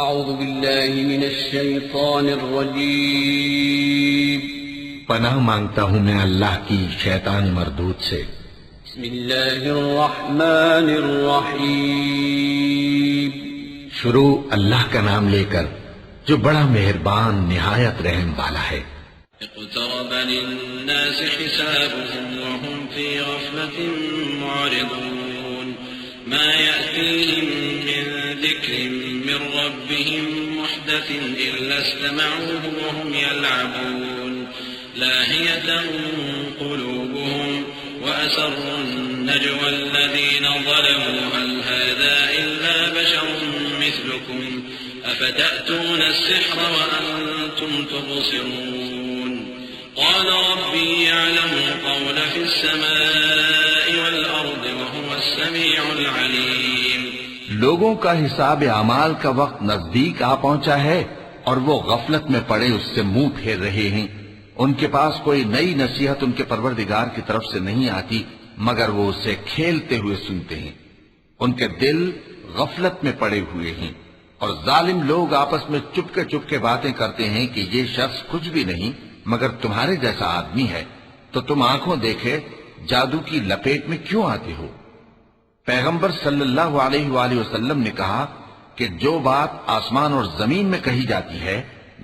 اعوذ باللہ من الشیطان الرجیم پناہ مانگتا ہوں میں اللہ کی شیطان مردود سے۔ بسم اللہ الرحمن الرحیم شروع اللہ کا نام لے کر جو بڑا مہربان نہایت رحم والا ہے۔ اقترب للناس حسابهم وهم في غفلة معرضون ما يأتيهم من ذكر من ربهم محدث إلا استمعوه وهم يلعبون لاهية قلوبهم وأسروا النجوى الذين ظلموا هل هذا إلا بشر مثلكم أفتأتون السحر وأنتم تبصرون قال ربي يعلم القول في السماء والأرض وهو السميع العليم۔ لوگوں کا حساب اعمال کا وقت نزدیک آ پہنچا ہے اور وہ غفلت میں پڑے اس سے منہ پھیر رہے ہیں۔ ان کے پاس کوئی نئی نصیحت ان کے پروردگار کی طرف سے نہیں آتی مگر وہ اسے کھیلتے ہوئے سنتے ہیں۔ ان کے دل غفلت میں پڑے ہوئے ہیں اور ظالم لوگ آپس میں چپکے باتیں کرتے ہیں کہ یہ شخص کچھ بھی نہیں مگر تمہارے جیسا آدمی ہے، تو تم آنکھوں دیکھے جادو کی لپیٹ میں کیوں آتے ہو؟ پیغمبر صلی اللہ علیہ وآلہ وسلم نے کہا کہ جو بات آسمان اور زمین میں کہی جاتی ہے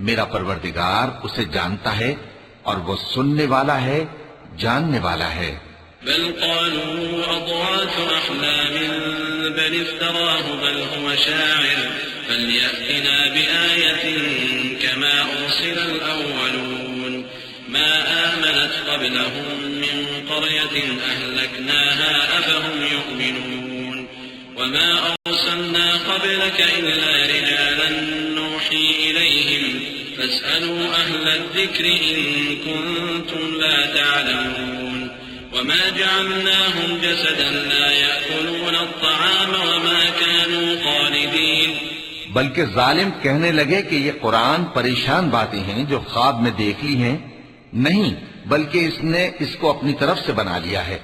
میرا پروردگار اسے جانتا ہے اور وہ سننے والا ہے، جاننے والا ہے۔ بل قالوا اضغاث احلام بل افتراه بل هو شاعر فليأتنا بآية كما أرسل الأولون ما آمنت قبلهم من قرية أهلكناها أفهم يؤمنون وما أرسلنا قبلك إلا رجالا نوحي إليهم فاسألوا أهل الذكر إن كنتم لا تعلمون وما جعلناهم جسدا لا يأكلون الطعام وما كانوا خالدين۔ بلکہ ظالم کہنے لگے کہ یہ قرآن پریشان باتیں ہیں جو خواب میں دیکھ لی ہیں، نہیں بلکہ اس نے اس کو اپنی طرف سے بنا لیا ہے،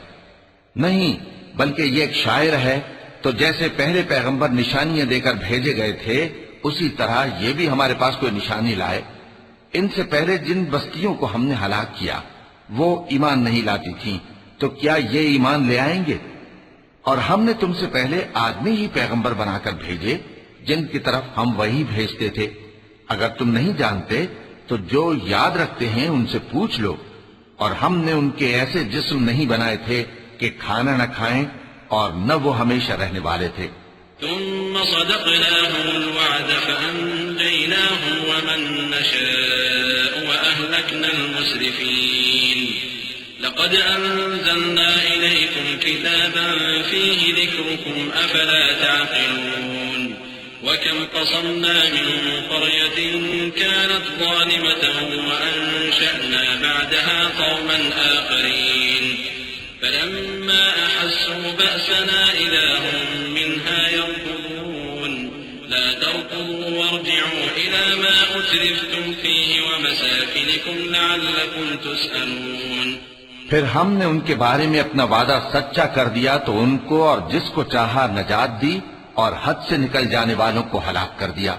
نہیں بلکہ یہ ایک شاعر ہے۔ تو جیسے پہلے پیغمبر نشانیاں دے کر بھیجے گئے تھے اسی طرح یہ بھی ہمارے پاس کوئی نشانی لائے۔ ان سے پہلے جن بستیوں کو ہم نے ہلاک کیا وہ ایمان نہیں لاتی تھیں، تو کیا یہ ایمان لے آئیں گے؟ اور ہم نے تم سے پہلے آدمی ہی پیغمبر بنا کر بھیجے جن کی طرف ہم وہی بھیجتے تھے۔ اگر تم نہیں جانتے تو جو یاد رکھتے ہیں ان سے پوچھ لو۔ اور ہم نے ان کے ایسے جسم نہیں بنائے تھے کہ کھانا نہ کھائیں اور نہ وہ ہمیشہ رہنے والے تھے۔ ثم صدقناهم الوعد فأنجيناهم ومن نشاء وأهلكنا المسرفين لقد أنزلنا إليكم كتابا فيه ذكركم أفلا تعقلون وكم قصمنا من قرية كانت ظالمة وأنشأنا بعدها قوما آخرين فلما أحسوا بأسنا إذا هم منها يركضون لا تركضوا وارجعوا إلى ما أترفتم فيه ومساكنكم لعلكم تسألون۔ پھر ہم نے ان کے بارے میں اپنا وعدہ سچا کر دیا تو ان کو اور جس کو چاہا نجات دی اور حد سے نکل جانے والوں کو ہلاک کر دیا۔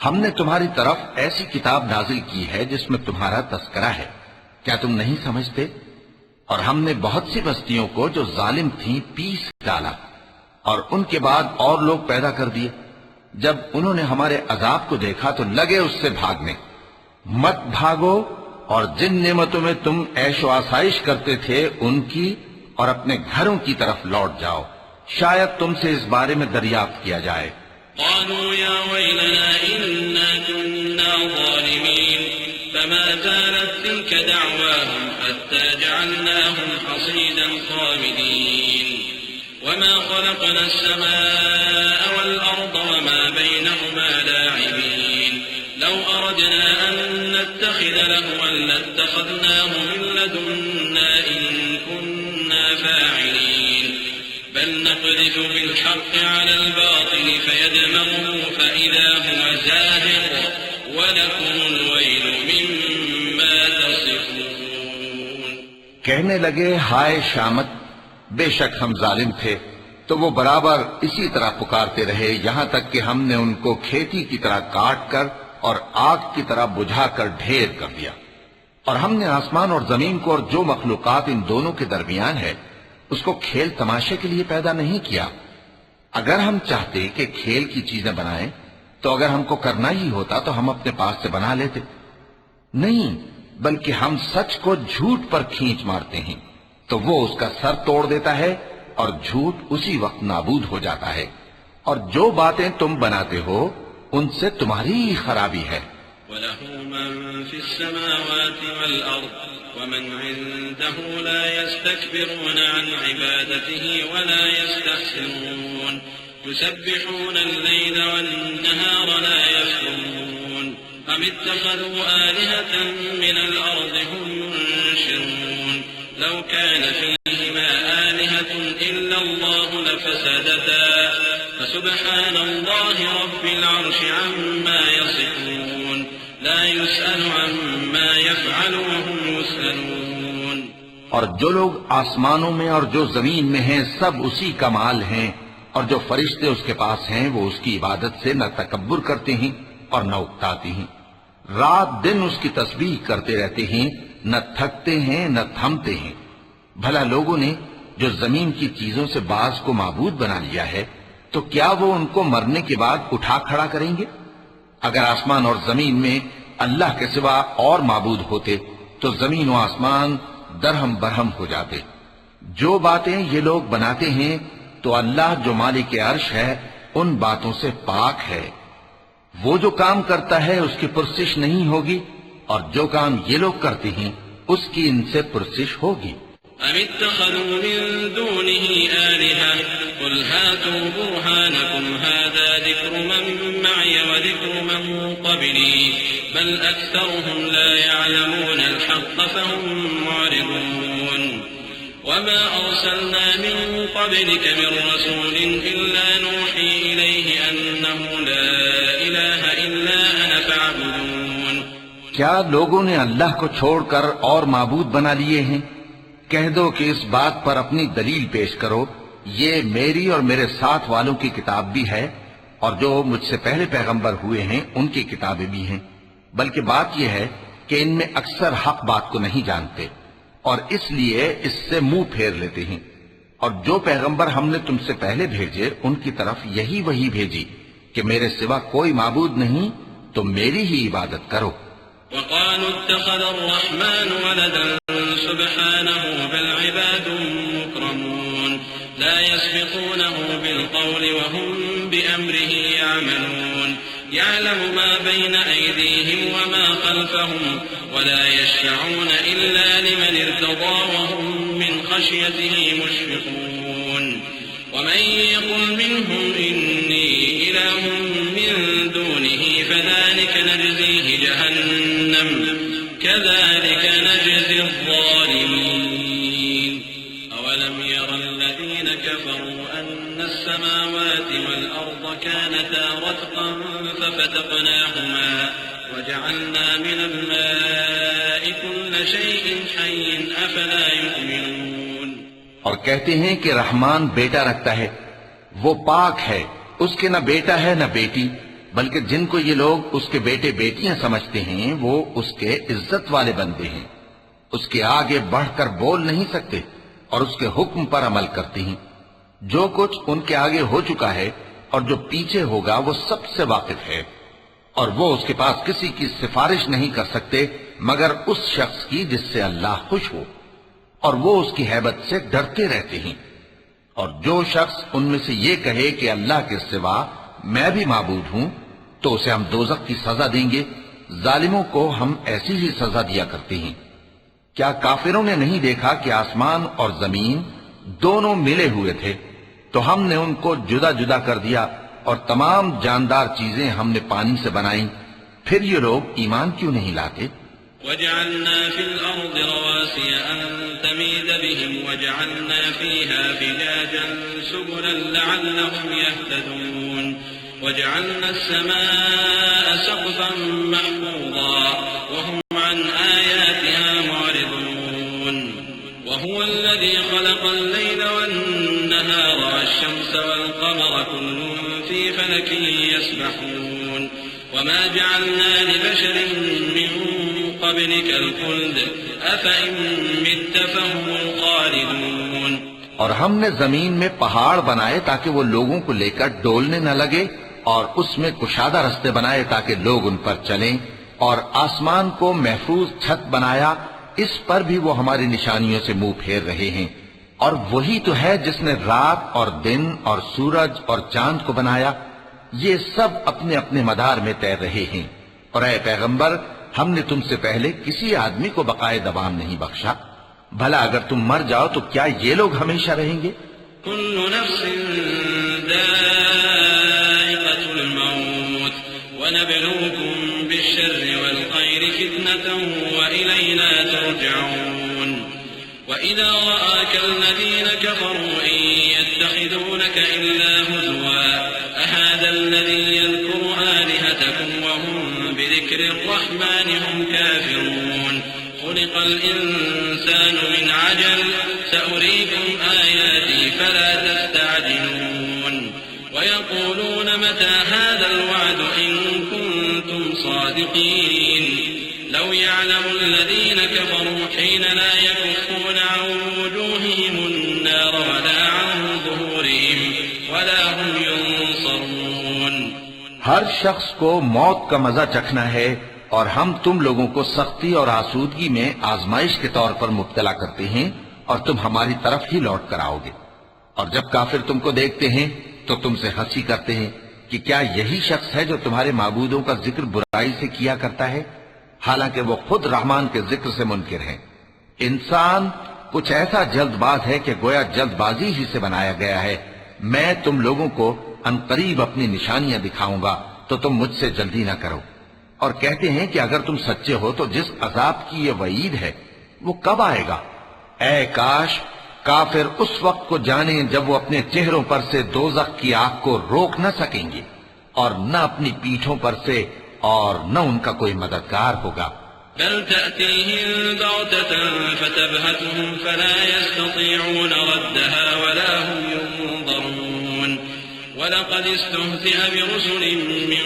ہم نے تمہاری طرف ایسی کتاب نازل کی ہے جس میں تمہارا تذکرہ ہے، کیا تم نہیں سمجھتے؟ اور ہم نے بہت سی بستیوں کو جو ظالم تھیں پیس ڈالا اور ان کے بعد اور لوگ پیدا کر دیے۔ جب انہوں نے ہمارے عذاب کو دیکھا تو لگے اس سے بھاگنے۔ مت بھاگو اور جن نعمتوں میں تم عیش و آسائش کرتے تھے ان کی اور اپنے گھروں کی طرف لوٹ جاؤ، شاید تم سے اس بارے میں دریافت کیا جائے۔ قالوا يا ويلنا إنا كنا ظالمين فما زالت تلك دعواهم حتى جعلناهم حصيدا خامدين وما خلقنا السماء والأرض وما بينهما لاعبين لو أردنا أن نتخذ لهوا لاتخذناه من لدنا إن كنا فاعلين بل نقذف بالحق على الباطل فيدمغه فإذا هو زاهق ولكم الويل مما تصفون۔ کہنے لگے ہائے شامت، بے شک ہم ظالم تھے، تو وہ برابر اسی طرح پکارتے رہے یہاں تک کہ ہم نے ان کو کھیتی کی طرح کاٹ کر اور آگ کی طرح بجھا کر ڈھیر کر دیا۔ اور ہم نے آسمان اور زمین کو اور جو مخلوقات ان دونوں کے درمیان ہے اس کو کھیل تماشے کے لیے پیدا نہیں کیا۔ اگر ہم چاہتے کہ کھیل کی چیزیں بنائیں تو اگر ہم کو کرنا ہی ہوتا تو ہم اپنے پاس سے بنا لیتے، نہیں بلکہ ہم سچ کو جھوٹ پر کھینچ مارتے ہیں تو وہ اس کا سر توڑ دیتا ہے اور جھوٹ اسی وقت نابود ہو جاتا ہے، اور جو باتیں تم بناتے ہو ان سے تمہاری ہی خرابی ہے۔ وَلَهُ مَن فِي السَّمَاوَاتِ وَالْأَرْضِ وَمَنْ عِندَهُ لَا يَسْتَكْبِرُونَ عَنْ عِبَادَتِهِ وَلَا يَسْتَحْسِرُونَ يُسَبِّحُونَ اللَّيْلَ وَالنَّهَارَ لَا يَفْتُرُونَ أَمِ اتَّخَذُوا آلِهَةً مِّنَ الْأَرْضِ هُمْ يُنشِرُونَ لَوْ كَانَ فِيهِمَا آلِهَةٌ إِلَّا اللَّهُ لَفَسَدَتَا فسبحان الله رب العرش عما يصفون لا يسأل عما يفعل وهم يسألون۔ اور جو لوگ آسمانوں میں اور جو زمین میں ہیں سب اسی کا مال ہیں، اور جو فرشتے اس کے پاس ہیں وہ اس کی عبادت سے نہ تکبر کرتے ہیں اور نہ اکتاتے ہیں، رات دن اس کی تسبیح کرتے رہتے ہیں، نہ تھکتے ہیں نہ تھمتے ہیں۔ بھلا لوگوں نے جو زمین کی چیزوں سے بعض کو معبود بنا لیا ہے تو کیا وہ ان کو مرنے کے بعد اٹھا کھڑا کریں گے؟ اگر آسمان اور زمین میں اللہ کے سوا اور معبود ہوتے تو زمین و آسمان درہم برہم ہو جاتے۔ جو باتیں یہ لوگ بناتے ہیں تو اللہ جو مالک عرش ہے ان باتوں سے پاک ہے۔ وہ جو کام کرتا ہے اس کی پرسش نہیں ہوگی، اور جو کام یہ لوگ کرتے ہیں اس کی ان سے پرسش ہوگی۔ أَمِ اتَّخَذُوا مِن دُونِهِ آلِهَةً قُلْ هَاتُوا بُرْهَانَكُمْ هَٰذَا ذِكْرُ مَن مَّعِيَ وَذِكْرُ مَن قَبْلِي بَلْ أَكْثَرُهُمْ لَا يَعْلَمُونَ الْحَقَّ فَهُم مُّعْرِضُونَ وَمَا أَرْسَلْنَا مِن قَبْلِكَ مِن رَّسُولٍ إِلَّا نُوحِي إِلَيْهِ أَنَّهُ لَا إِلَٰهَ إِلَّا أَنَا فَاعْبُدُونِ۔ کیا لوگوں نے اللہ کو چھوڑ کر اور معبود بنا لیے ہیں؟ کہہ دو کہ اس بات پر اپنی دلیل پیش کرو، یہ میری اور میرے ساتھ والوں کی کتاب بھی ہے، اور جو مجھ سے پہلے پیغمبر ہوئے ہیں ان کی کتابیں بھی ہیں، بلکہ بات یہ ہے کہ ان میں اکثر حق بات کو نہیں جانتے اور اس لیے اس سے منہ پھیر لیتے ہیں۔ اور جو پیغمبر ہم نے تم سے پہلے بھیجے ان کی طرف یہی وحی بھیجی کہ میرے سوا کوئی معبود نہیں تو میری ہی عبادت کرو۔ وقالوا اتخذ الرحمن ولدا سبحانه بل عباد مكرمون لا يسبقونه بالقول وهم بأمره يعملون يعلم ما بين أيديهم وما خلفهم ولا يشفعون إلا لمن ارتضى وهم من خشيته مشفقون ومن يقل منهم إني إله من دونه فذلك نجزيه جهنم كذلك نجزي الظالمين أولم ير الذين كفروا أن السماوات والأرض كانتا رتقا ففتقناهما وجعلنا من الماء كل شيء حي أفلا يؤمنون۔ اور کہتے ہیں کہ رحمان بیٹا رکھتا ہے، وہ پاک ہے، اس کے نہ بیٹا ہے نہ بیٹی، بلکہ جن کو یہ لوگ اس کے بیٹے بیٹیاں سمجھتے ہیں وہ اس کے عزت والے بندے ہیں، اس کے آگے بڑھ کر بول نہیں سکتے اور اس کے حکم پر عمل کرتے ہیں۔ جو کچھ ان کے آگے ہو چکا ہے اور جو پیچھے ہوگا وہ سب سے واقف ہے، اور وہ اس کے پاس کسی کی سفارش نہیں کر سکتے مگر اس شخص کی جس سے اللہ خوش ہو، اور وہ اس کی ہیبت سے ڈرتے رہتے ہیں۔ اور جو شخص ان میں سے یہ کہے کہ اللہ کے سوا میں بھی معبود ہوں تو اسے ہم دوزخ کی سزا دیں گے، ظالموں کو ہم ایسی ہی سزا دیا کرتے ہیں۔ کیا کافروں نے نہیں دیکھا کہ آسمان اور زمین دونوں ملے ہوئے تھے تو ہم نے ان کو جدا جدا کر دیا، اور تمام جاندار چیزیں ہم نے پانی سے بنائیں، پھر یہ لوگ ایمان کیوں نہیں لاتے؟ وجعلنا في الأرض رواسي أن تميد بهم وجعلنا فيها فجاجا سبلا لعلهم يهتدون وجعلنا السماء سقفا محفوظا وهم عن آياتها معرضون وهو الذي خلق الليل والنهار والشمس وما جعلنا لبشر من قبلك الخلد أفإن مت فهم الخالدون. اور ہم نے زمین میں پہاڑ بنائے تاکہ وہ لوگوں کو لے کر ڈولنے نہ لگے، اور اس میں کشادہ رستے بنائے تاکہ لوگ ان پر چلیں، اور آسمان کو محفوظ چھت بنایا، اس پر بھی وہ ہماری نشانیوں سے منہ پھیر رہے ہیں. اور وہی تو ہے جس نے رات اور دن اور سورج اور چاند کو بنایا، یہ سب اپنے اپنے مدار میں تیر رہے ہیں. اور اے پیغمبر، ہم نے تم سے پہلے کسی آدمی کو بقائے دوام نہیں بخشا، بھلا اگر تم مر جاؤ تو کیا یہ لوگ ہمیشہ رہیں گے؟ كل نفس ذائقة الموت ونبلوكم بالشر والخير فتنة وإلينا ترجعون. وإذا رآك الذين كفروا إن يتخذونك إلا هزوا أهذا الذي يذكر آلهتكم وهم بذكر الرحمن هم كافرون. خلق الإنسان من عجل سأريكم آياتي فلا تستعجلون. ويقولون متى هذا الوعد إن كنتم صادقين. لو يعلم الذين كفروا حين لا يكفون عن وجوههم النار ولا عن ظهورهم ولا هم ينصرون. ہر شخص کو موت کا مزہ چکھنا ہے، اور ہم تم لوگوں کو سختی اور آسودگی میں آزمائش کے طور پر مبتلا کرتے ہیں، اور تم ہماری طرف ہی لوٹ کر آؤ گے. اور جب کافر تم کو دیکھتے ہیں تو تم سے ہنسی کرتے ہیں کہ کیا یہی شخص ہے جو تمہارے معبودوں کا ذکر برائی سے کیا کرتا ہے، حالانکہ وہ خود رحمان کے ذکر سے منکر ہیں. انسان کچھ ایسا جلد باز ہے کہ گویا جلد بازی ہی سے بنایا گیا ہے. میں تم لوگوں کو عنقریب اپنی نشانیاں دکھاؤں گا تو تم مجھ سے جلدی نہ کرو. اور کہتے ہیں کہ اگر تم سچے ہو تو جس عذاب کی یہ وعید ہے وہ کب آئے گا؟ اے کاش کافر اس وقت کو جانیں جب وہ اپنے چہروں پر سے دوزخ کی آگ کو روک نہ سکیں گے، اور نہ اپنی پیٹھوں پر سے، اور نہ ان کا کوئی مددگار ہوگا. بل تأتيهم بغتة فتبهتهم فلا يستطيعون ردها ولا هم ينظرون. ولقد استهزئ برسل من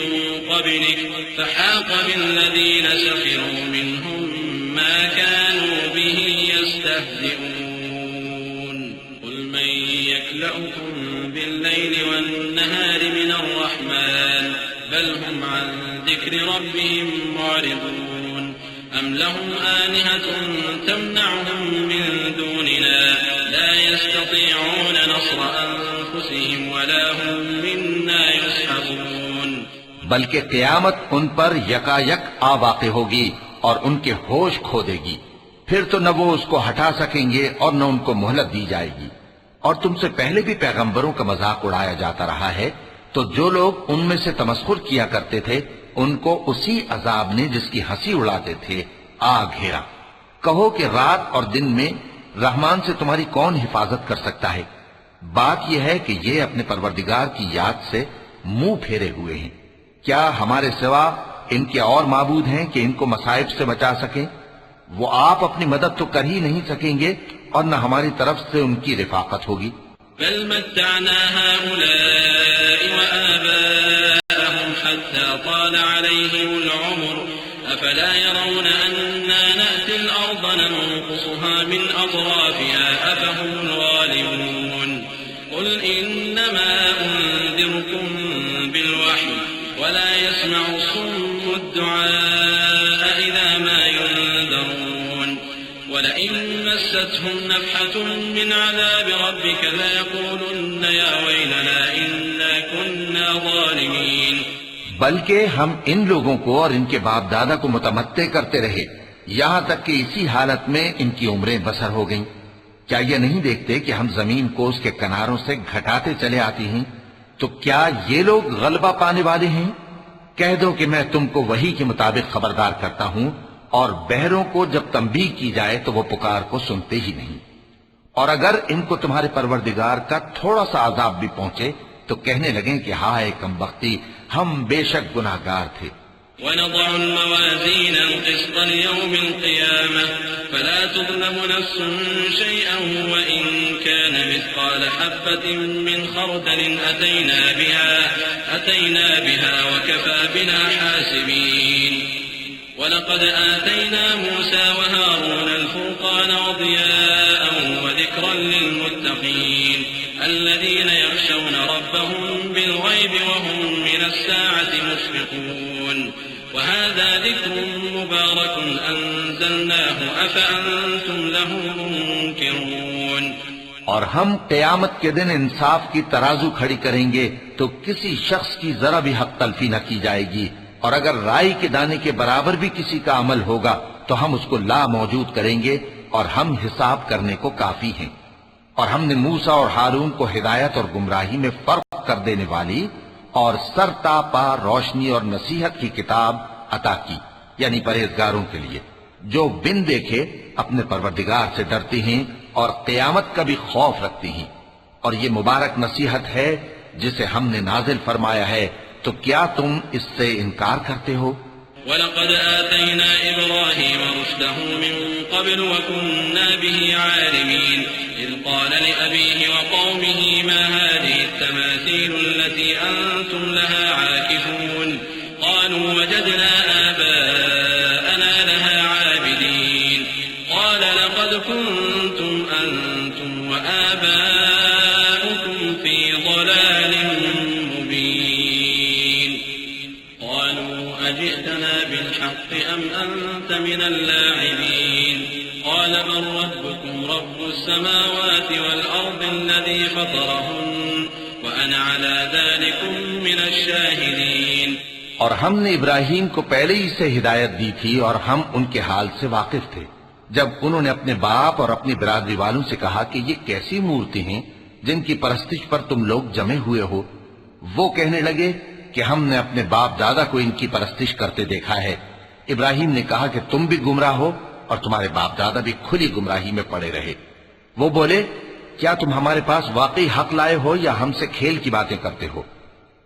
قبلك فحاق بالذين سخروا منهم ما كانوا به يستهزئون. قل من يكلؤكم بالليل والنهار من الرحمن بل هم عن ذكر ربهم معرضون. أم لهم آلهة تمنعهم من دوننا لا يستطيعون نصر أنفسهم ولا هم منا يصحبون. بلکہ قیامت ان پر یکا یک آ واقع ہوگی اور ان کے ہوش کھو دے گی، پھر تو نہ وہ اس کو ہٹا سکیں گے اور نہ ان کو مہلت دی جائے گی. اور تم سے پہلے بھی پیغمبروں کا مذاق اڑایا جاتا رہا ہے، تو جو لوگ ان میں سے تمسخر کیا کرتے تھے ان کو اسی عذاب نے جس کی ہنسی اڑاتے تھے آ گھیرا. کہو کہ رات اور دن میں رحمان سے تمہاری کون حفاظت کر سکتا ہے؟ بات یہ ہے کہ یہ اپنے پروردگار کی یاد سے منہ پھیرے ہوئے ہیں. کیا ہمارے سوا ان کے اور معبود ہیں کہ ان کو مصائب سے بچا سکیں؟ وہ آپ اپنی مدد تو کر ہی نہیں سکیں گے اور نہ ہماری طرف سے ان کی رفاقت ہوگی. بل متعنا هؤلاء وآباءهم حتى طال عليهم العمر أفلا يرون أنا نأتي الأرض ننقصها من أطرافها أفهم الغالبون. قل إنما أنذركم بالوحي ولا يسمع الصم الدعاء إذا ما ينذرون. ولئن مستهم نفحة من عذاب ربك ليقولن يا ويلنا إنا كنا ظالمين. بلکہ ہم ان لوگوں کو اور ان کے باپ دادا کو متمتع کرتے رہے یہاں تک کہ اسی حالت میں ان کی عمریں بسر ہو گئیں. کیا یہ نہیں دیکھتے کہ ہم زمین کو اس کے کناروں سے گھٹاتے چلے آتے ہیں؟ تو کیا یہ لوگ غلبہ پانے والے ہیں؟ کہہ دو کہ میں تم کو وحی کے مطابق خبردار کرتا ہوں، اور بہروں کو جب تنبیہ کی جائے تو وہ پکار کو سنتے ہی نہیں. اور اگر ان کو تمہارے پروردگار کا تھوڑا سا عذاب بھی پہنچے تو کہنے لگیں کہ ہائے کم بختی، ہم بے شک گناہگار تھے. ونضع الموازين القسط ليوم القيامة فلا تظلم نفس شيئا وإن كان مثقال حبة من خردل أتينا بها وكفى بنا حاسبين ولقد آتينا موسى وهارون الفرقان وضياء وذكرا للمتقين الذين يخشون ربهم بالغيب وهم من الساعة مشفقون وهذا ذكر مبارك أنزلناه أفأنتم له منكرون۔ اور ہم قیامت کے دن انصاف کی ترازو کھڑی کریں گے تو کسی شخص کی ذرا بھی حق تلفی نہ کی جائے گی، اور اگر رائی کے دانے کے برابر بھی کسی کا عمل ہوگا تو ہم اس کو لا موجود کریں گے اور ہم حساب کرنے کو کافی ہیں۔ اور ہم نے موسیٰ اور ہارون کو ہدایت اور گمراہی میں فرق کر دینے والی اور سر تا پا روشنی اور نصیحت کی کتاب عطا کی، یعنی پرہیزگاروں کے لیے جو بن دیکھے اپنے پروردگار سے ڈرتے ہیں اور قیامت کا بھی خوف رکھتے ہیں۔ اور یہ مبارک نصیحت ہے جسے ہم نے نازل فرمایا ہے، تو کیا تم اس سے انکار کرتے ہو؟ وَلَقَدْ آتَيْنَا إِبْرَاهِيمَ رُشْدَهُ مِنْ قَبْلُ وَكُنَّا بِهِ عَالِمِينَ إِذْ قَالَ لِأَبِيهِ وَقَوْمِهِ مَا هَذِهِ التَّمَاثِيلُ الَّتِي أَنْتُمْ لَهَا عَاكِفُونَ قَالُوا وَجَدْنَا آبَاءَنَا لَهَا عَابِدِينَ قَالَ لَقَدْ كُنْتُمْ أَنْتُمْ وَآبَاؤُكُمْ فِي ضَلَالٍ مُبِينٍ قَالُوا أَجِئْتَنَا بِالْحَقِّ أَمْ أَنْتَ مِنَ اللاعبين قال بل ربكم رب السماوات والأرض الذي فطرهن وأنا على ذلك من الشاهدين۔ اور ہم نے ابراہیم کو پہلے ہی سے ہدایت دی تھی اور ہم ان کے حال سے واقف تھے جب انہوں نے اپنے باپ اور اپنی برادری والوں سے کہا کہ یہ کیسی مورتی ہیں جن کی پرستش پر تم لوگ جمے ہوئے ہو۔ وہ کہنے لگے کہ ہم نے اپنے باپ دادا کو ان کی پرستش کرتے دیکھا ہے۔ ابراہیم نے کہا کہ تم بھی گمراہ ہو اور تمہارے باپ دادا بھی کھلی گمراہی میں پڑے رہے۔ وہ بولے کیا تم ہمارے پاس واقعی حق لائے ہو یا ہم سے کھیل کی باتیں کرتے ہو؟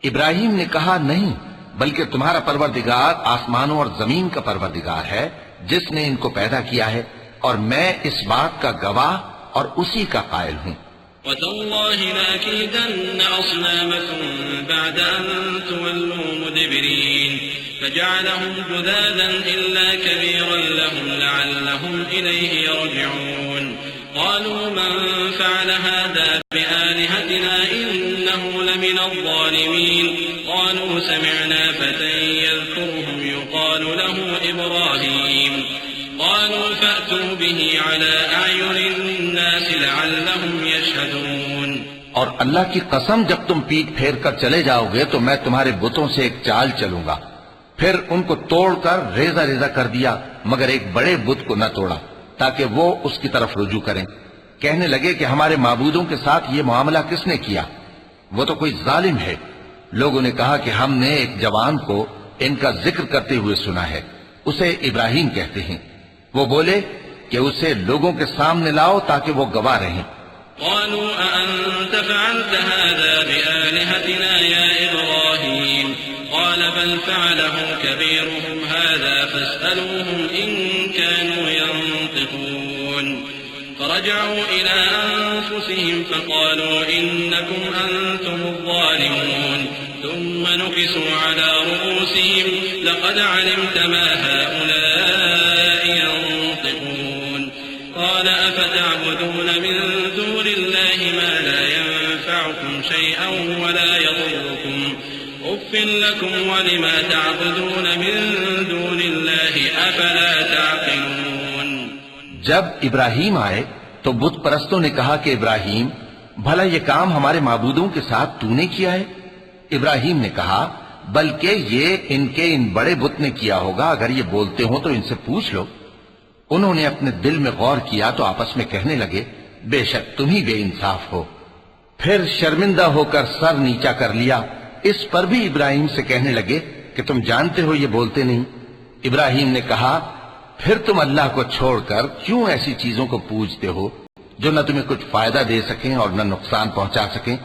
ابراہیم نے کہا نہیں، بلکہ تمہارا پروردگار آسمانوں اور زمین کا پروردگار ہے جس نے ان کو پیدا کیا ہے، اور میں اس بات کا گواہ اور اسی کا قائل ہوں۔ وَتَاللَّهِ لَأَكِيدَنَّ أَصْنَامَكُمْ بَعْدَ أَن تُوَلُّوا مُدْبِرِينَ فَجَعَلَهُمْ جُذَاذًا إِلَّا كَبِيرًا لَهُمْ لَعَلَّهُمْ إِلَيْهِ يَرْجِعُونَ قَالُوا مَنْ فَعَلَ هَذَا بِآلِهَتِنَا إِنَّهُ لَمِنَ الظَّالِمِينَ قَالُوا سَمِعْنَا فَتًى يَذْكُرُهُمْ يُقَالُ لَهُ إِبْرَاهِيمُ قالوا فأتوا به على أعين الناس لعلهم يشهدون۔ اور اللہ کی قسم جب تم پیٹ پھیر کر چلے جاؤ گے تو میں تمہارے بتوں سے ایک چال چلوں گا۔ پھر ان کو توڑ کر ریزہ ریزہ کر دیا مگر ایک بڑے بت کو نہ توڑا تاکہ وہ اس کی طرف رجوع کریں۔ کہنے لگے کہ ہمارے معبودوں کے ساتھ یہ معاملہ کس نے کیا؟ وہ تو کوئی ظالم ہے۔ لوگوں نے کہا کہ ہم نے ایک جوان کو ان کا ذکر کرتے ہوئے سنا ہے، اسے ابراہیم کہتے ہیں۔ وہ بولے کہ اسے لوگوں کے سامنے لاؤ تاکہ وہ گواہ رہیں۔ قالوا أأنت فعلت هذا بآلهتنا يا إبراهيم قال بل فعله كبيرهم هذا فاسألوهم إن كانوا ينطقون فرجعوا إلى أنفسهم فقالوا إنكم أنتم الظالمون ثم نكسوا على رؤوسهم لقد علمت ما هؤلاء ينطقون قال أفتعبدون من دون الله ما لا ينفعكم شيئا ولا يضركم أف لكم ولما تعبدون من دون الله أفلا تعقلون۔ جب ابراہیم آئے تو بت پرستوں نے کہا کہ ابراہیم بھلا یہ کام ہمارے معبودوں کے ساتھ تو نے کیا ہے؟ ابراہیم نے کہا بلکہ یہ ان کے ان بڑے بت نے کیا ہوگا، اگر یہ بولتے ہوں تو ان سے پوچھ لو۔ انہوں نے اپنے دل میں غور کیا تو آپس میں کہنے لگے بے شک تم ہی بے انصاف ہو۔ پھر شرمندہ ہو کر سر نیچا کر لیا۔ اس پر بھی ابراہیم سے کہنے لگے کہ تم جانتے ہو یہ بولتے نہیں۔ ابراہیم نے کہا پھر تم اللہ کو چھوڑ کر کیوں ایسی چیزوں کو پوجتے ہو جو نہ تمہیں کچھ فائدہ دے سکیں اور نہ نقصان پہنچا سکیں؟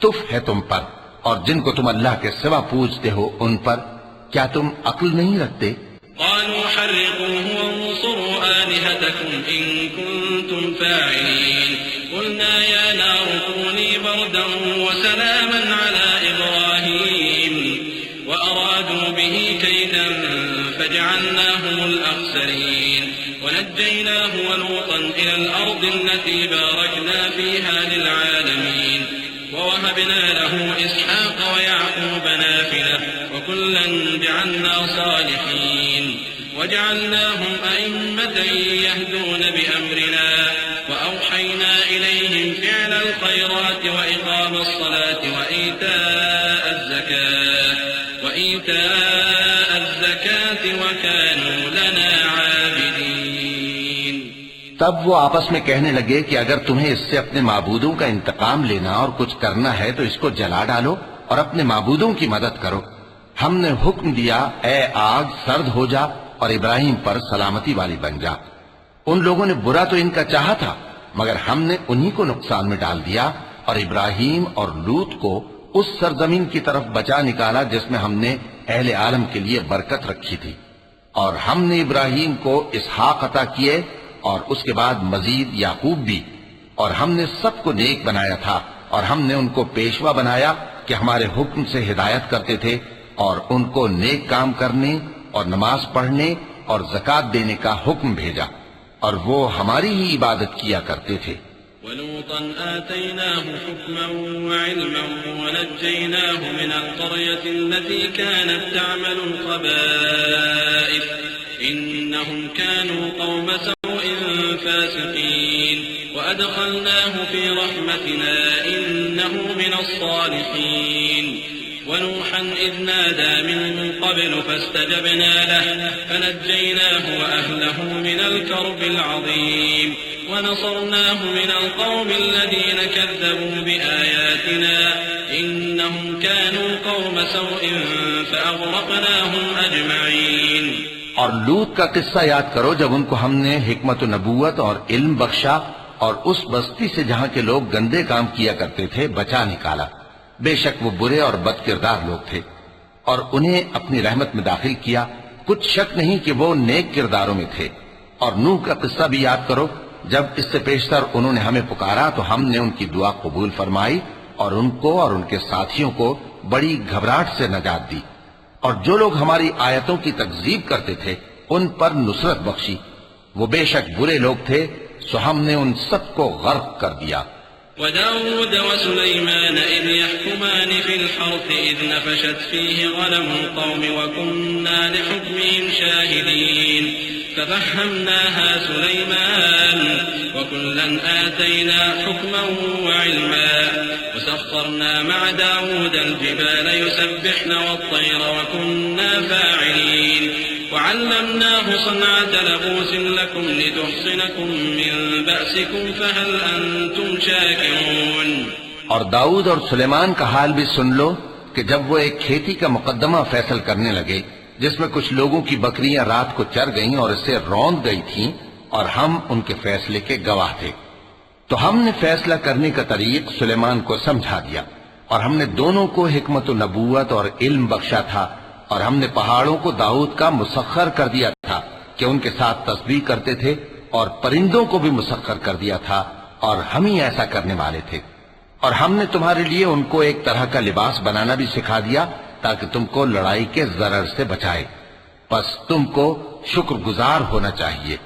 تف ہے تم پر اور جن کو تم اللہ کے سوا پوجتے ہو ان پر۔ کیا تم عقل نہیں رکھتے؟ قالوا حرقوه وانصروا آلهتكم إن كنتم فاعلين قلنا يا نار كوني بردا وسلاما على إبراهيم وأرادوا به كيدا فجعلناهم الأخسرين ونجيناه ولوطا إلى الأرض التي باركنا فيها للعالمين ووهبنا له إسحاق ويعقوب نافلة وكلا جعلنا صالحين وجعلناهم أئمة يهدون بأمرنا وأوحينا إليهم فعل الخيرات وإقام الصلاة وإيتاء الزكاة وكانوا لنا عابدين. تب وہ آپس میں کہنے لگے کہ اگر تمہیں اس سے اپنے معبودوں کا انتقام لینا اور کچھ کرنا ہے تو اس کو جلا ڈالو اور اپنے معبودوں کی مدد کرو. ہم نے حکم دیا اے آگ سرد ہو جا اور ابراہیم پر سلامتی والی بن جا. ان لوگوں نے برا تو ان کا چاہا تھا مگر ہم نے انہی کو نقصان میں ڈال دیا اور ابراہیم اور لوط کو اس سرزمین کی طرف بچا نکالا جس میں ہم نے اہل عالم کے لیے برکت رکھی تھی. اور ہم نے ابراہیم کو اسحاق عطا کیے اور اس کے بعد مزید یعقوب بھی. اور ہم نے سب کو نیک بنایا تھا اور ہم نے ان کو پیشوا بنایا کہ ہمارے حکم سے ہدایت کرتے تھے اور ان کو نیک کام کرنے اور نماز پڑھنے اور زکوٰۃ دینے کا حکم بھیجا اور وہ ہماری ہی عبادت کیا کرتے تھے. وَلُوطًا آتَيْنَاهُ حُكْمًا وَعِلْمًا وَنَجَّيْنَاهُ مِنَ الْقَرْيَةِ الَّتِي كَانَتْ تَعْمَلُ الْخَبَائِثَ إِنَّهُمْ كَانُوا قَوْمَ سَوْءٍ فَاسِقِينَ وَأَدْخَلْنَاهُ فِي رَحْمَتِنَا إِنَّهُ مِنَ الصَّالِحِينَ ونوحا إذ نادى من قبل فاستجبنا له فنجيناه وأهله من الكرب العظيم ونصرناه من القوم الذين كذبوا بآياتنا إنهم كانوا قوم سوء فأغرقناهم أجمعين. اور لوط کا قصہ یاد کرو جب ان کو ہم نے حکمت و نبوت اور علم بخشا اور اس بستی سے جہاں کے لوگ گندے کام کیا کرتے تھے بچا نکالا. بے شک وہ برے اور بد کردار لوگ تھے اور انہیں اپنی رحمت میں داخل کیا. کچھ شک نہیں کہ وہ نیک کرداروں میں تھے. اور نوح کا قصہ بھی یاد کرو جب اس سے پیشتر انہوں نے ہمیں پکارا تو ہم نے ان کی دعا قبول فرمائی اور ان کو اور ان کے ساتھیوں کو بڑی گھبراہٹ سے نجات دی. اور جو لوگ ہماری آیتوں کی تکذیب کرتے تھے ان پر نصرت بخشی. وہ بے شک برے لوگ تھے سو ہم نے ان سب کو غرق کر دیا. وداود وسليمان إذ يحكمان في الحرث إذ نفشت فيه غنم القوم وكنا لحكمهم شاهدين ففهمناها سليمان وكلا آتينا حكما وعلما وسخرنا مع داود الجبال يسبحن والطير وكنا فاعلين وعلمناه صنعة لبوس لكم لتحصنكم من بأسكم فهل أنتم شاكرون. اور داؤد اور سلیمان کا حال بھی سن لو کہ جب وہ ایک کھیتی کا مقدمہ فیصل کرنے لگے جس میں کچھ لوگوں کی بکریاں رات کو چر گئیں اور اسے روند گئی تھیں اور ہم ان کے فیصلے کے گواہ تھے تو ہم نے فیصلہ کرنے کا طریق سلیمان کو سمجھا دیا. اور ہم نے دونوں کو حکمت و نبوت اور علم بخشا تھا اور ہم نے پہاڑوں کو داؤد کا مسخر کر دیا تھا کہ ان کے ساتھ تسبیح کرتے تھے اور پرندوں کو بھی مسخر کر دیا تھا اور ہم ہی ایسا کرنے والے تھے. اور ہم نے تمہارے لیے ان کو ایک طرح کا لباس بنانا بھی سکھا دیا تاکہ تم کو لڑائی کے ضرر سے بچائے. پس تم کو شکر گزار ہونا چاہیے.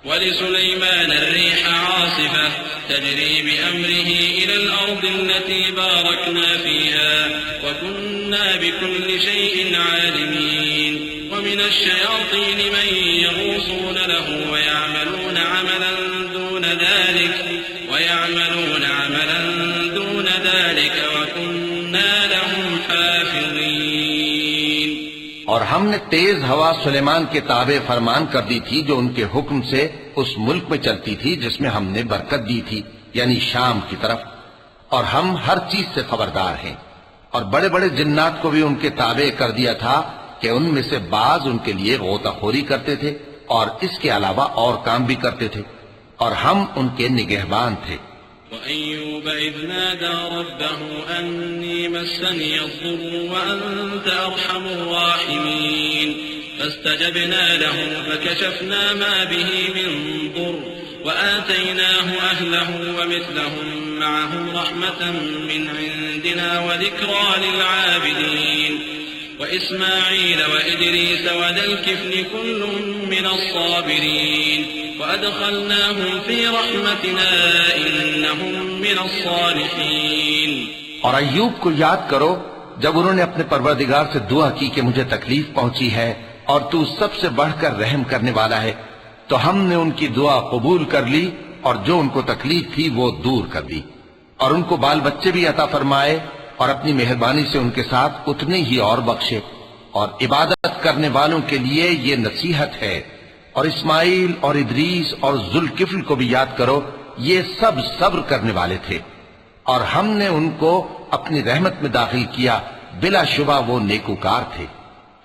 وَلِسُلَيْمَانَ الرِّيحَ عَاصِفَةً تَجْرِي بِأَمْرِهِ إِلَى الْأَرْضِ الَّتِي بَارَكْنَا فِيهَا وَكُنَّا بِكُلِّ شَيْءٍ عَالِمِينَ وَمِنَ الشَّيَاطِينِ مَن يَغُوصُونَ لَهُ وَيَعْمَلُونَ عَمَلًا دُونَ ذَلِكَ وَكُنَّا لَهُمْ حَافِظِينَ. اور ہم نے تیز ہوا سلیمان کے تابع فرمان کر دی تھی جو ان کے حکم سے اس ملک میں چلتی تھی جس میں ہم نے برکت دی تھی یعنی شام کی طرف. اور ہم ہر چیز سے خبردار ہیں. اور بڑے بڑے جنات کو بھی ان کے تابع کر دیا تھا کہ ان میں سے بعض ان کے لیے غوطہ خوری کرتے تھے اور اس کے علاوہ اور کام بھی کرتے تھے اور ہم ان کے نگہبان تھے. وأيوب إذ نادى ربه أني مسني الضر وأنت أرحم الراحمين فاستجبنا له فكشفنا ما به من ضر وآتيناه أهله ومثلهم معهم رحمة من عندنا وذكرى للعابدين وإسماعيل وإدريس وذا الكفل كل من الصابرين وأدخلناهم في رحمتنا إنهم من الصالحين. اور ایوب کو یاد کرو جب انہوں نے اپنے پروردگار سے دعا کی کہ مجھے تکلیف پہنچی ہے اور تو سب سے بڑھ کر رحم کرنے والا ہے، تو ہم نے ان کی دعا قبول کر لی اور جو ان کو تکلیف تھی وہ دور کر دی، اور ان کو بال بچے بھی عطا فرمائے اور اپنی مہربانی سے ان کے ساتھ اتنے ہی اور بخشے. اور عبادت کرنے والوں کے لیے یہ نصیحت ہے. اور اسماعیل اور ادریس اور ذوالکفل کو بھی یاد کرو، یہ سب صبر کرنے والے تھے اور ہم نے ان کو اپنی رحمت میں داخل کیا، بلا شبہ وہ نیکوکار تھے.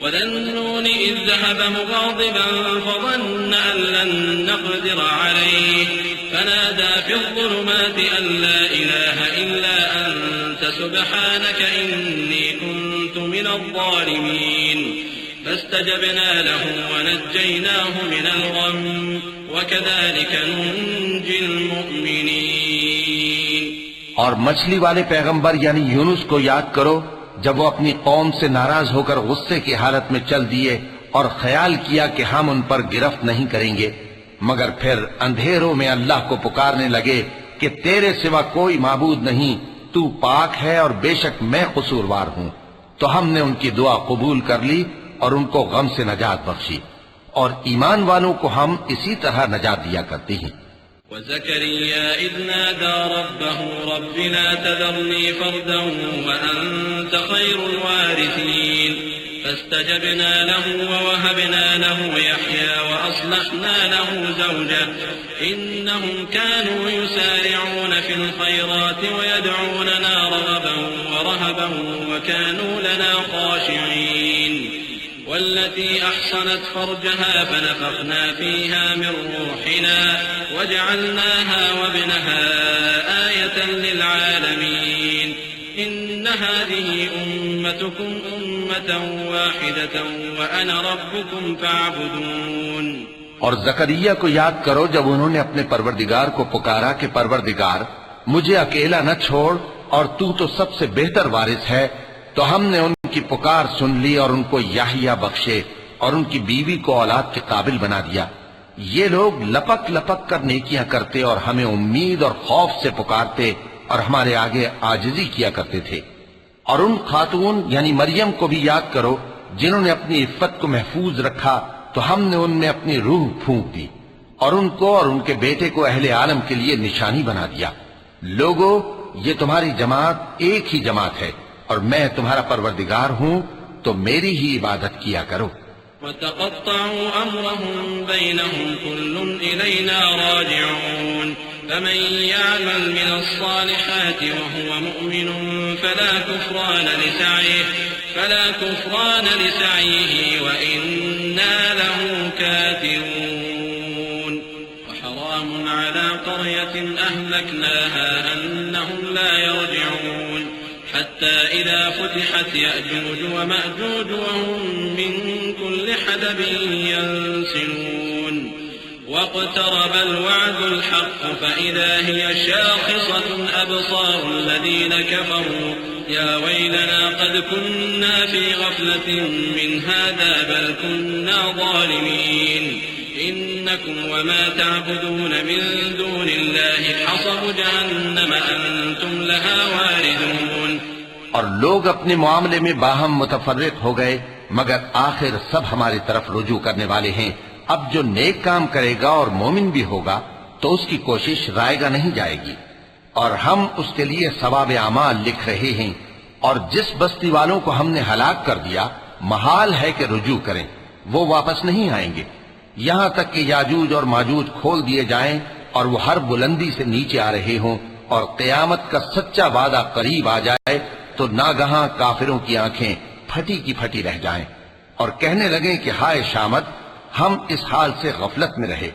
وَذَا النُّونِ إِذ ذَّهَبَ مُغَاضِبًا فَظَنَّ أَن لَّن نَّقْدِرَ عَلَيْهِ فَنَادَىٰ فِي الظُّلُمَاتِ أَن لَّا إِلَٰهَ إِلَّا أَنتَ سُبْحَانَكَ إِنِّي كُنتُ مِنَ الظَّالِمِينَ فَاسْتَجَبْنَا لَهُ وَنَجَّيْنَاهُ مِنَ الْغَمِّ وَكَذَٰلِكَ نُنجِي الْمُؤْمِنِينَ. اور مچھلی والے پیغمبر یعنی یونس کو یاد کرو جب وہ اپنی قوم سے ناراض ہو کر غصے کی حالت میں چل دیے اور خیال کیا کہ ہم ان پر گرفت نہیں کریں گے، مگر پھر اندھیروں میں اللہ کو پکارنے لگے کہ تیرے سوا کوئی معبود نہیں، تو پاک ہے اور بے شک میں قصوروار ہوں. تو ہم نے ان کی دعا قبول کر لی اور ان کو غم سے نجات بخشی، اور ایمان والوں کو ہم اسی طرح نجات دیا کرتے ہیں. وزكريا إذ نادى ربه رب لا تذرني فردا وأنت خير الوارثين فاستجبنا له ووهبنا له يحيى وأصلحنا له زوجه إنهم كانوا يسارعون في الخيرات ويدعوننا رغبا ورهبا وكانوا لنا خاشعين. والتي أحصنت فرجها فنفخنا فيها من روحنا وجعلناها وابنها آية للعالمين إن هذه أمتكم أمة واحدة وأنا ربكم فاعبدون. اور زکریا کو یاد کرو جب انہوں نے اپنے پروردگار کو پکارا کہ پروردگار مجھے اکیلا نہ چھوڑ اور تو سب سے بہتر وارث ہے، تو ہم نے ان کی پکار سن لی اور ان کو یحییٰ بخشے اور ان کی بیوی کو اولاد کے قابل بنا دیا. یہ لوگ لپک لپک کر نیکیاں کرتے اور ہمیں امید اور خوف سے پکارتے اور ہمارے آگے عاجزی کیا کرتے تھے. اور ان خاتون یعنی مریم کو بھی یاد کرو جنہوں نے اپنی عفت کو محفوظ رکھا، تو ہم نے ان میں اپنی روح پھونک دی اور ان کو اور ان کے بیٹے کو اہل عالم کے لیے نشانی بنا دیا. لوگو، یہ تمہاری جماعت ایک ہی جماعت ہے اور میں تمہارا پروردگار ہوں، تو میری ہی عبادت کیا کرو. وتقطعوا أمرهم بينهم كل إلينا راجعون فمن يعمل من الصالحات وهو مؤمن فلا كفران لسعيه وإنا له كافرون. وحرام على قرية أهلكناها أنهم لا يرجعون حتى إذا فتحت يأجوج ومأجوج وهم من كل حدب ينسلون. واقترب الوعد الحق فإذا هي شاخصة أبصار الذين كفروا يا ويلنا قد كنا في غفلة من هذا بل كنا ظالمين. إنكم وما تعبدون من دون الله حصب جهنم أنتم لها واردون. اور لوگ اپنے معاملے میں باہم متفرق ہو گئے، مگر آخر سب ہماری طرف رجوع کرنے والے ہیں. اب جو نیک کام کرے گا اور مومن بھی ہوگا تو اس کی کوشش رائے گا نہیں جائے گی، اور ہم اس کے لیے ثواب اعمال لکھ رہے ہیں. اور جس بستی والوں کو ہم نے ہلاک کر دیا محال ہے کہ رجوع کریں، وہ واپس نہیں آئیں گے یہاں تک کہ یاجوج اور ماجوج کھول دیے جائیں اور وہ ہر بلندی سے نیچے آ رہے ہوں اور قیامت کا سچا وعدہ قریب آ جائے تو ناگہاں کافروں کی آنکھیں پھٹی کی پھٹی رہ جائیں اور کہنے لگیں کہ ہائے شامت، ہم اس حال سے غفلت میں رہے،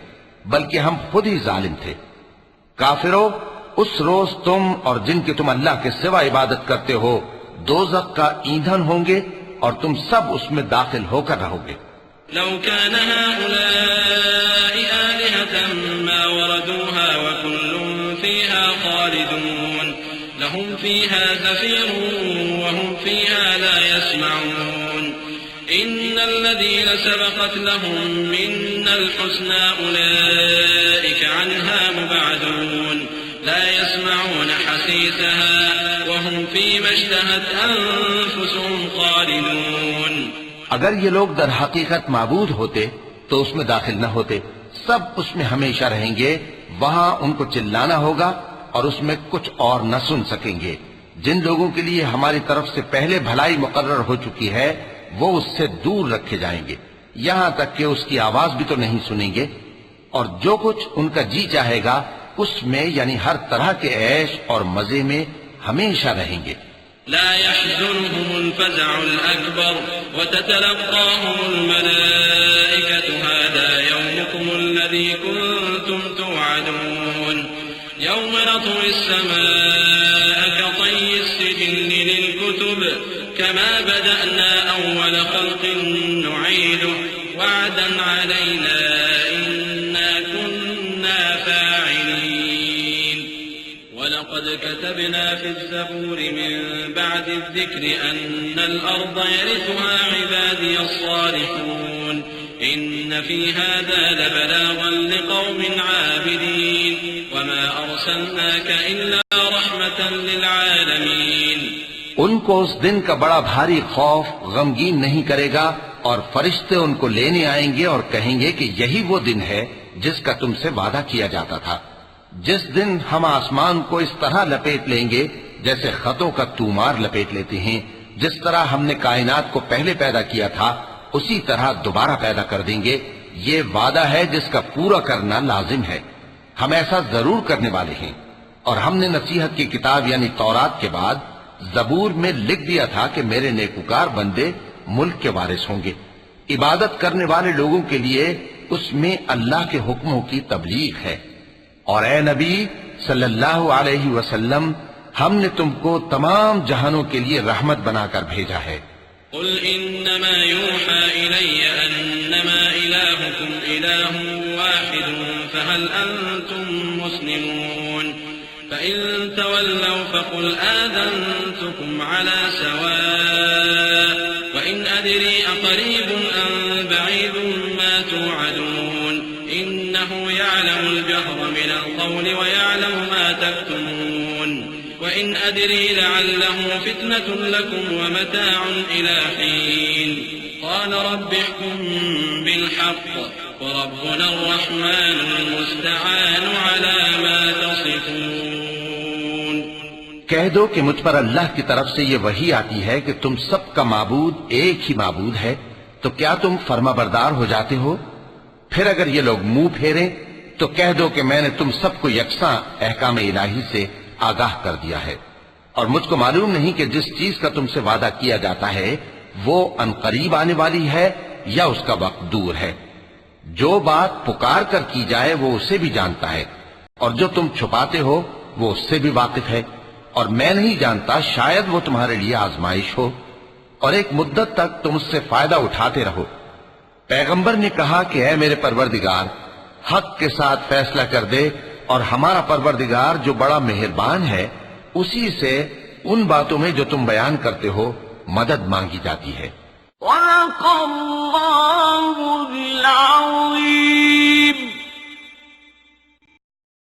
بلکہ ہم خود ہی ظالم تھے. کافروں، اس روز تم اور جن کی تم اللہ کے سوا عبادت کرتے ہو دوزخ کا ایندھن ہوں گے اور تم سب اس میں داخل ہو کر رہو گے. لو كان هؤلاء آلهة ما وردوها وكل فيها خالدون لهم فيها زفير وهم فيها لا يسمعون إن الذين سبقت لهم منا الحسنى أولئك عنها مبعدون لا يسمعون حسيسها وهم فيما اشتهت أنفسهم خالدون. اگر یہ لوگ در حقیقت معبود ہوتے تو اس میں داخل نہ ہوتے. سب اس میں ہمیشہ رہیں گے. وہاں ان کو چلانا ہوگا اور اس میں کچھ اور نہ سن سکیں گے. جن لوگوں کے لیے ہماری طرف سے پہلے بھلائی مقرر ہو چکی ہے وہ اس سے دور رکھے جائیں گے یہاں تک کہ اس کی آواز بھی تو نہیں سنیں گے. اور جو کچھ ان کا جی چاہے گا اس میں یعنی ہر طرح کے عیش اور مزے میں ہمیشہ رہیں گے. لا يحزنهم الفزع الأكبر وتتلقاهم الملائكة هذا يومكم الذي كنتم توعدون يوم نطوي السماء كطي السجل للكتب كما بدأنا أول خلق نعيده وعدا علينا إنا كنا فاعلين. ولقد كتبنا في الزبور من بعد الذكر أن الأرض يرثها عبادي الصالحون إن في هذا لبلاغا لقوم عابدين وما أرسلناك إلا رحمة للعالمين. ان کو اس دن کا بڑا بھاری خوف غمگین نہیں کرے گا اور فرشتے ان کو لینے آئیں گے اور کہیں گے کہ یہی وہ دن ہے جس کا تم سے وعدہ کیا جاتا تھا. جس دن ہم آسمان کو اس طرح لپیٹ لیں گے جیسے خطوں کا تومار لپیٹ لیتے ہیں. جس طرح ہم نے کائنات کو پہلے پیدا کیا تھا اسی طرح دوبارہ پیدا کر دیں گے. یہ وعدہ ہے جس کا پورا کرنا لازم ہے. ہم ایسا ضرور کرنے والے ہیں. اور ہم نے نصیحت کی کتاب یعنی تورات کے بعد زبور میں لکھ دیا تھا کہ میرے نیکوکار بندے ملک کے وارث ہوں گے. عبادت کرنے والے لوگوں کے لیے اس میں اللہ کے حکموں کی تبلیغ ہے. اور اے نبی صلی اللہ علیہ وسلم ہم نے تم کو تمام جہانوں کے لیے رحمت بنا کر بھیجا ہے. قل انما يوحى الي انما الهكم اله واحد فهل انتم مسلمون فان تولوا فقل آذنتكم على سواء وان ادري اقريب ام بعيد ما توعدون انه يعلم الجهر من القول ويعلم ما تكتمون وإن أدري لعله فتنة لكم ومتاع إلى حين قال رب احكم بالحق وربنا الرحمن المستعان على ما تصفون. کہہ دو کہ مجھ پر اللہ کی طرف سے یہ وحی آتی ہے کہ تم سب کا معبود ایک ہی معبود ہے تو کیا تم فرما بردار ہو جاتے ہو؟ پھر اگر یہ لوگ منہ پھیریں تو کہہ دو کہ میں نے تم سب کو یکساں احکام الہی سے آگاہ کر دیا ہے. اور مجھ کو معلوم نہیں کہ جس چیز کا تم سے وعدہ کیا جاتا ہے وہ عنقریب آنے والی ہے یا اس کا وقت دور ہے. جو بات پکار کر کی جائے وہ اسے بھی جانتا ہے اور جو تم چھپاتے ہو وہ اس سے بھی واقف ہے. اور میں نہیں جانتا شاید وہ تمہارے لیے آزمائش ہو اور ایک مدت تک تم اس سے فائدہ اٹھاتے رہو. پیغمبر نے کہا کہ اے میرے پروردگار حق کے ساتھ فیصلہ کر دے اور ہمارا پروردگار جو بڑا مہربان ہے اسی سے ان باتوں میں جو تم بیان کرتے ہو مدد مانگی جاتی ہے. وَلَقَ اللَّهُ الْعَظِيمُ.